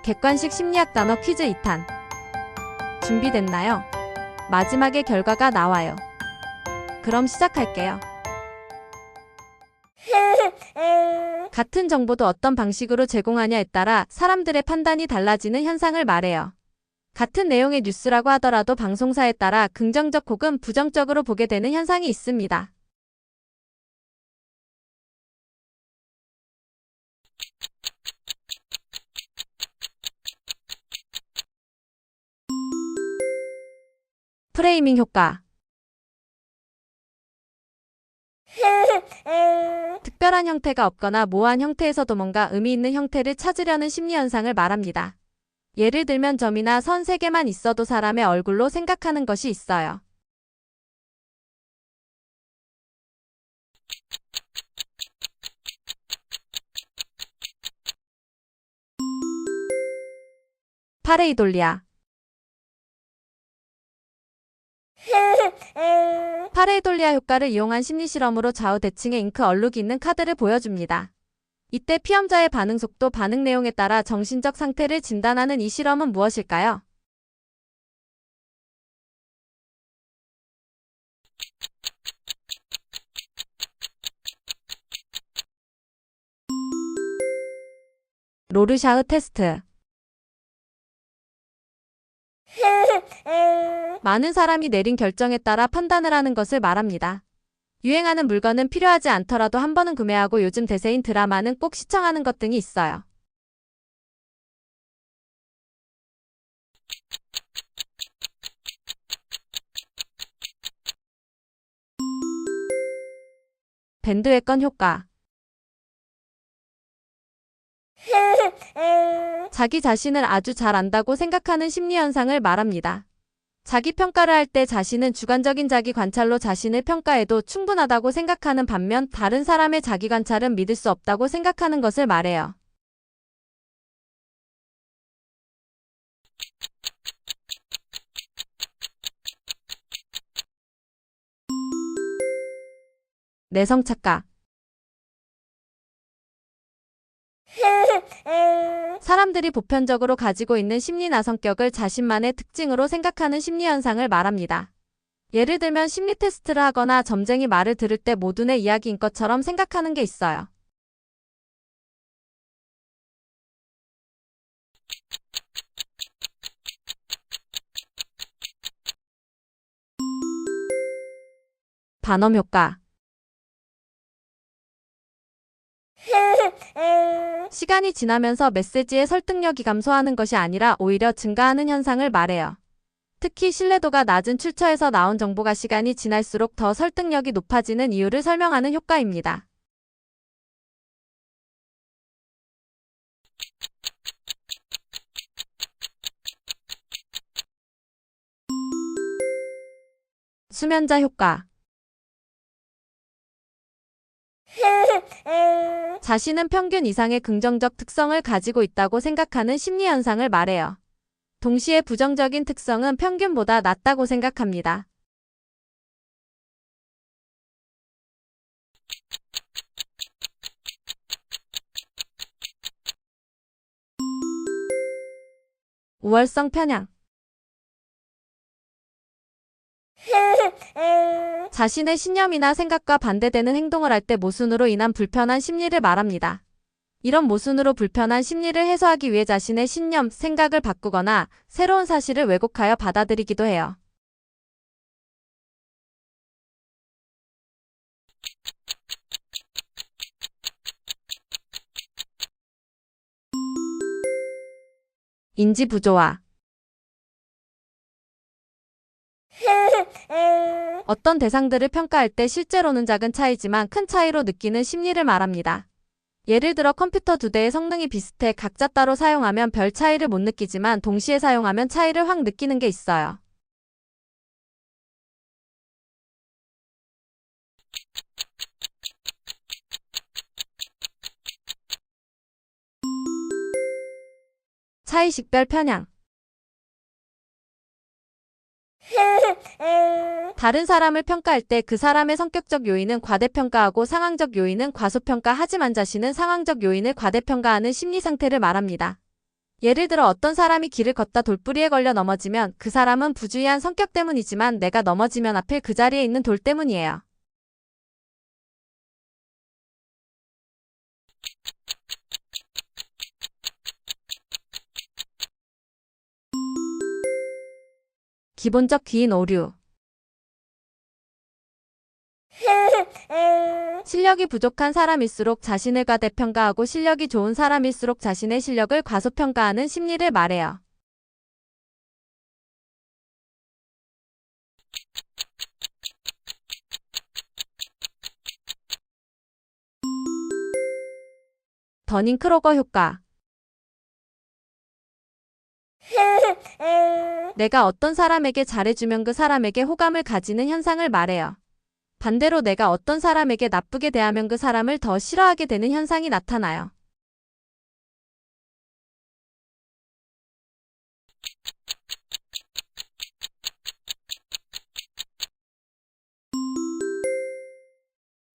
객관식 심리학 단어 퀴즈 2탄. 준비됐나요? 마지막에 결과가 나와요. 그럼 시작할게요. 같은 정보도 어떤 방식으로 제공하냐에 따라 사람들의 판단이 달라지는 현상을 말해요. 같은 내용의 뉴스라고 하더라도 방송사에 따라 긍정적 혹은 부정적으로 보게 되는 현상이 있습니다. 프레이밍 효과. 특별한 형태가 없거나 모호한 형태에서도 뭔가 의미 있는 형태를 찾으려는 심리 현상을 말합니다. 예를 들면 점이나 선 3개만 있어도 사람의 얼굴로 생각하는 것이 있어요. 파레이돌리아. 파레이돌리아 효과를 이용한 심리실험으로 좌우 대칭의 잉크 얼룩이 있는 카드를 보여줍니다. 이때 피험자의 반응 속도, 반응 내용에 따라 정신적 상태를 진단하는 이 실험은 무엇일까요? 로르샤흐 테스트. 많은 사람이 내린 결정에 따라 판단을 하는 것을 말합니다. 유행하는 물건은 필요하지 않더라도 한 번은 구매하고 요즘 대세인 드라마는 꼭 시청하는 것 등이 있어요. 밴드웨건 효과. 자기 자신을 아주 잘 안다고 생각하는 심리 현상을 말합니다. 자기 평가를 할 때 자신은 주관적인 자기 관찰로 자신을 평가해도 충분하다고 생각하는 반면 다른 사람의 자기 관찰은 믿을 수 없다고 생각하는 것을 말해요. 내성 착각. 사람들이 보편적으로 가지고 있는 심리나 성격을 자신만의 특징으로 생각하는 심리 현상을 말합니다. 예를 들면 심리 테스트를 하거나 점쟁이 말을 들을 때 모두 내 이야기인 것처럼 생각하는 게 있어요. 반엄 효과. 시간이 지나면서 메시지의 설득력이 감소하는 것이 아니라 오히려 증가하는 현상을 말해요. 특히 신뢰도가 낮은 출처에서 나온 정보가 시간이 지날수록 더 설득력이 높아지는 이유를 설명하는 효과입니다. 수면자 효과. 자신은 평균 이상의 긍정적 특성을 가지고 있다고 생각하는 심리 현상을 말해요. 동시에 부정적인 특성은 평균보다 낮다고 생각합니다. 우월성 편향. 자신의 신념이나 생각과 반대되는 행동을 할 때 모순으로 인한 불편한 심리를 말합니다. 이런 모순으로 불편한 심리를 해소하기 위해 자신의 신념, 생각을 바꾸거나 새로운 사실을 왜곡하여 받아들이기도 해요. 인지 부조화. 어떤 대상들을 평가할 때 실제로는 작은 차이지만 큰 차이로 느끼는 심리를 말합니다. 예를 들어 컴퓨터 2대의 성능이 비슷해 각자 따로 사용하면 별 차이를 못 느끼지만 동시에 사용하면 차이를 확 느끼는 게 있어요. 차의식별 편향. 다른 사람을 평가할 때 그 사람의 성격적 요인은 과대평가하고 상황적 요인은 과소평가하지만 자신은 상황적 요인을 과대평가하는 심리 상태를 말합니다. 예를 들어 어떤 사람이 길을 걷다 돌부리에 걸려 넘어지면 그 사람은 부주의한 성격 때문이지만 내가 넘어지면 하필 그 자리에 있는 돌 때문이에요. 기본적 귀인 오류. 실력이 부족한 사람일수록 자신을 과대평가하고 실력이 좋은 사람일수록 자신의 실력을 과소평가하는 심리를 말해요. 더닝크로거 효과. 내가 어떤 사람에게 잘해주면 그 사람에게 호감을 가지는 현상을 말해요. 반대로 내가 어떤 사람에게 나쁘게 대하면 그 사람을 더 싫어하게 되는 현상이 나타나요.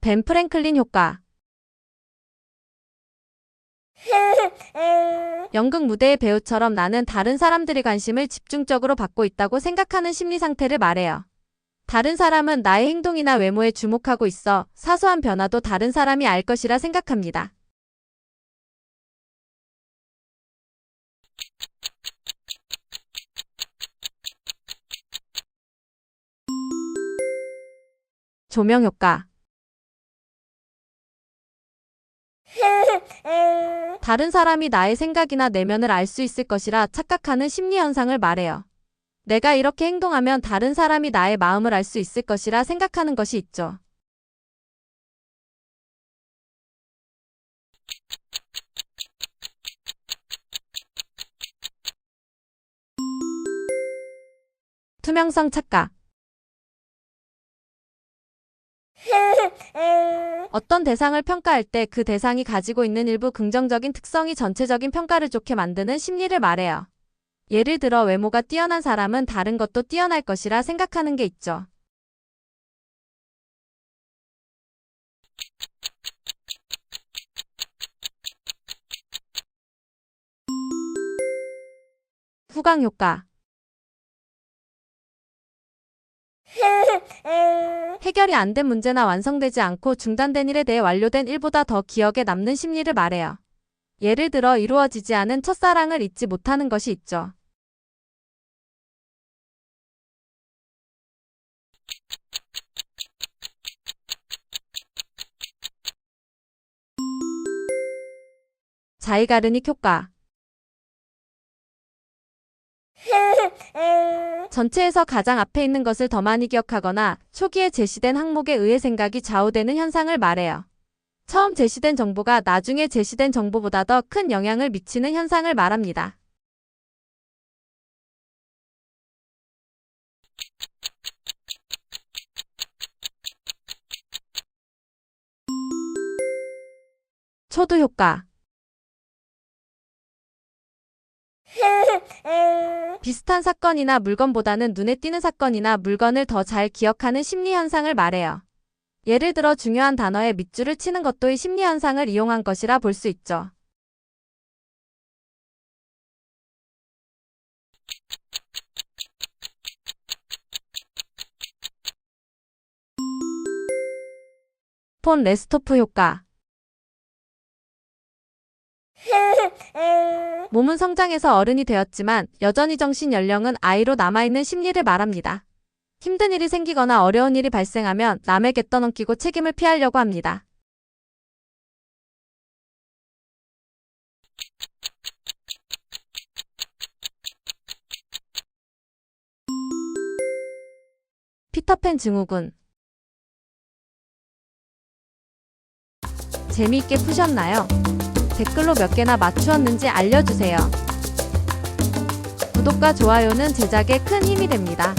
벤 프랭클린 효과. 연극 무대의 배우처럼 나는 다른 사람들의 관심을 집중적으로 받고 있다고 생각하는 심리 상태를 말해요. 다른 사람은 나의 행동이나 외모에 주목하고 있어 사소한 변화도 다른 사람이 알 것이라 생각합니다. 조명 효과. 다른 사람이 나의 생각이나 내면을 알 수 있을 것이라 착각하는 심리 현상을 말해요. 내가 이렇게 행동하면 다른 사람이 나의 마음을 알 수 있을 것이라 생각하는 것이 있죠. 투명성 착각. 어떤 대상을 평가할 때 그 대상이 가지고 있는 일부 긍정적인 특성이 전체적인 평가를 좋게 만드는 심리를 말해요. 예를 들어 외모가 뛰어난 사람은 다른 것도 뛰어날 것이라 생각하는 게 있죠. 후광 효과. 해결이 안 된 문제나 완성되지 않고 중단된 일에 대해 완료된 일보다 더 기억에 남는 심리를 말해요. 예를 들어 이루어지지 않은 첫사랑을 잊지 못하는 것이 있죠. 자이가르닉 효과. 전체에서 가장 앞에 있는 것을 더 많이 기억하거나 초기에 제시된 항목에 의해 생각이 좌우되는 현상을 말해요. 처음 제시된 정보가 나중에 제시된 정보보다 더 큰 영향을 미치는 현상을 말합니다. 초두 효과. 비슷한 사건이나 물건보다는 눈에 띄는 사건이나 물건을 더 잘 기억하는 심리 현상을 말해요. 예를 들어 중요한 단어에 밑줄을 치는 것도 이 심리 현상을 이용한 것이라 볼 수 있죠. 폰 레스토프 효과. 몸은 성장해서 어른이 되었지만 여전히 정신 연령은 아이로 남아있는 심리를 말합니다. 힘든 일이 생기거나 어려운 일이 발생하면 남에게 떠넘기고 책임을 피하려고 합니다. 피터팬 증후군. 재미있게 푸셨나요? 댓글로 몇 개나 맞추었는지 알려주세요. 구독과 좋아요는 제작에 큰 힘이 됩니다.